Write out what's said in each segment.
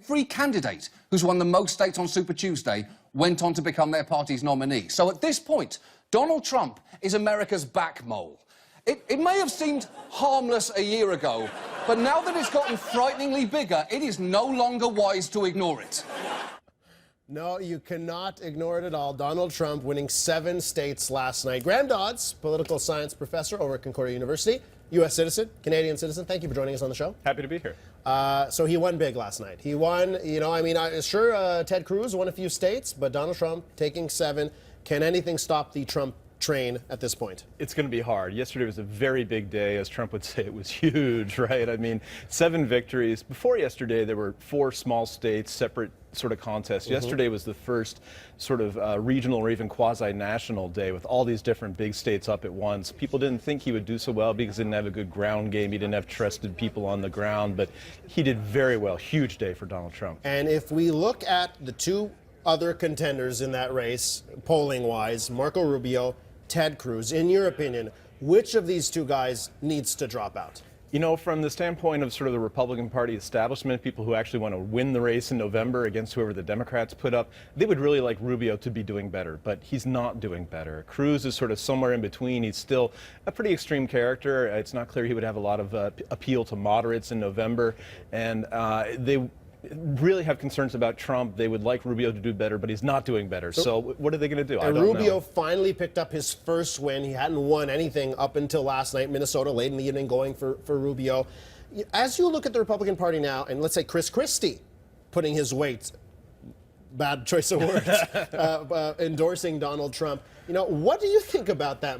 Every candidate who's won the most states on Super Tuesday went on to become their party's nominee. So at this point, Donald Trump is America's back mole. It may have seemed harmless a year ago, but now that it's gotten frighteningly bigger, it is no longer wise to ignore it. No, you cannot ignore it at all. Donald Trump winning 7 states last night. Graham Dodds, political science professor over at Concordia University, U.S. citizen, Canadian citizen. Thank you for joining us on the show. Happy to be here. So he won big last night. He won, Ted Cruz won a few states, but Donald Trump taking 7. Can anything stop the Trump train at this point? It's going to be hard. Yesterday was a very big day. As Trump would say, it was huge, right? I mean, 7 victories. Before yesterday, there were 4 small states, separate sort of contests. Yesterday was the first sort of regional or even quasi-national day with all these different big states up at once. People didn't think he would do so well because he didn't have a good ground game. He didn't have trusted people on the ground, but he did very well. Huge day for Donald Trump. And if we look at the 2 other contenders in that race, polling-wise, Marco Rubio, Ted Cruz, in your opinion, which of these 2 guys needs to drop out? You know, from the standpoint of sort of the Republican Party establishment, people who actually want to win the race in November against whoever the Democrats put up, they would really like Rubio to be doing better, but he's not doing better. Cruz is sort of somewhere in between. He's still a pretty extreme character. It's not clear he would have a lot of appeal to moderates in November, and they really have concerns about Trump. They would like Rubio to do better, but he's not doing better. So what are they going to do? I don't know. Rubio finally picked up his first win. He hadn't won anything up until last night. Minnesota late in the evening going for Rubio. As you look at the Republican Party now, and let's say Chris Christie putting his weight, bad choice of words, endorsing Donald Trump. You know, what do you think about that?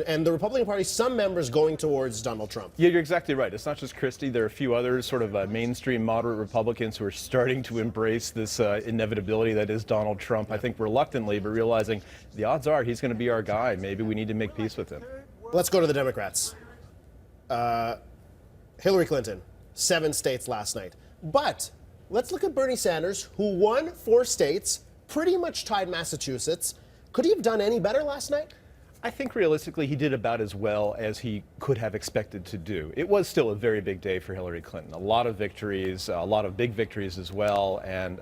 And the Republican Party, some members going towards Donald Trump? Yeah, you're exactly right. It's not just Christie. There are a few others, sort of mainstream moderate Republicans who are starting to embrace this inevitability that is Donald Trump. I think reluctantly, but realizing the odds are he's going to be our guy. Maybe we need to make peace with him. Let's go to the Democrats. Hillary Clinton, 7 states last night. But let's look at Bernie Sanders, who won 4 states, pretty much tied Massachusetts. Could he have done any better last night? I think realistically he did about as well as he could have expected to do. It was still a very big day for Hillary Clinton. A lot of victories, a lot of big victories as well. And,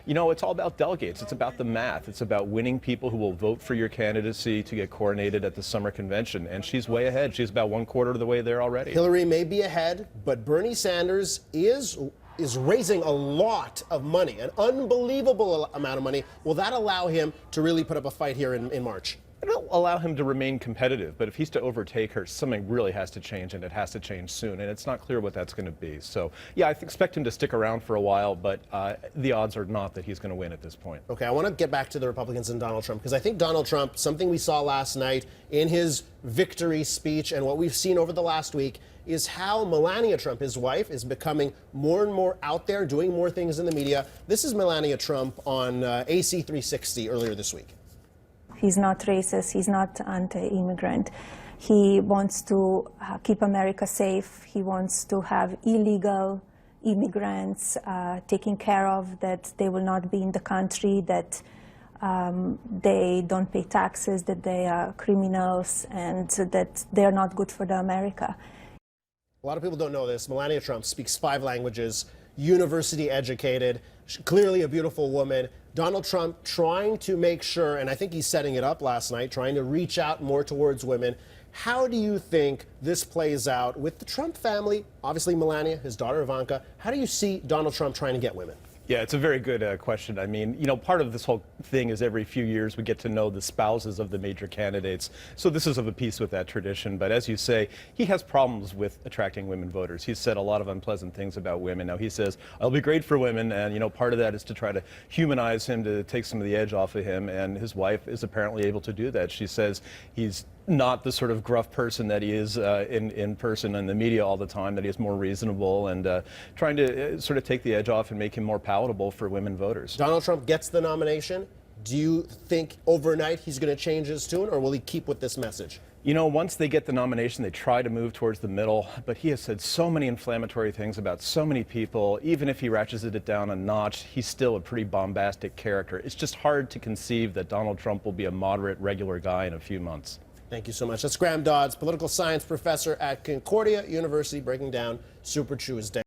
you know, it's all about delegates. It's about the math. It's about winning people who will vote for your candidacy to get coronated at the summer convention. And she's way ahead. She's about 1/4 of the way there already. Hillary may be ahead, but Bernie Sanders is raising a lot of money, an unbelievable amount of money. Will that allow him to really put up a fight here in March? It'll allow him to remain competitive, but if he's to overtake her, something really has to change, and it has to change soon, and it's not clear what that's going to be. So, yeah, I expect him to stick around for a while, but the odds are not that he's going to win at this point. Okay, I want to get back to the Republicans and Donald Trump, because I think Donald Trump, something we saw last night in his victory speech and what we've seen over the last week, is how Melania Trump, his wife, is becoming more and more out there, doing more things in the media. This is Melania Trump on AC 360 earlier this week. He's not racist. He's not anti-immigrant. He wants to keep America safe. He wants to have illegal immigrants taken care of, that they will not be in the country, that they don't pay taxes, that they are criminals, and that they're not good for the America. A lot of people don't know this. Melania Trump speaks 5 languages, university educated, clearly a beautiful woman. Donald Trump trying to make sure, and I think he's setting it up last night, trying to reach out more towards women. How do you think this plays out with the Trump family? Obviously Melania, his daughter Ivanka. How do you see Donald Trump trying to get women? Yeah, it's a very good question. I mean, you know, part of this whole thing is every few years we get to know the spouses of the major candidates. So this is of a piece with that tradition. But as you say, he has problems with attracting women voters. He's said a lot of unpleasant things about women. Now he says, I'll be great for women. And, you know, part of that is to try to humanize him, to take some of the edge off of him. And his wife is apparently able to do that. She says he's not the sort of gruff person that he is in person in the media all the time, that he is more reasonable and trying to sort of take the edge off and make him more palatable for women voters. Donald Trump gets the nomination. Do you think overnight he's going to change his tune, or will he keep with this message? You know, once they get the nomination, they try to move towards the middle, but he has said so many inflammatory things about so many people. Even if he ratcheted it down a notch, he's still a pretty bombastic character. It's just hard to conceive that Donald Trump will be a moderate, regular guy in a few months. Thank you so much. That's Graham Dodds, political science professor at Concordia University, breaking down Super Tuesday.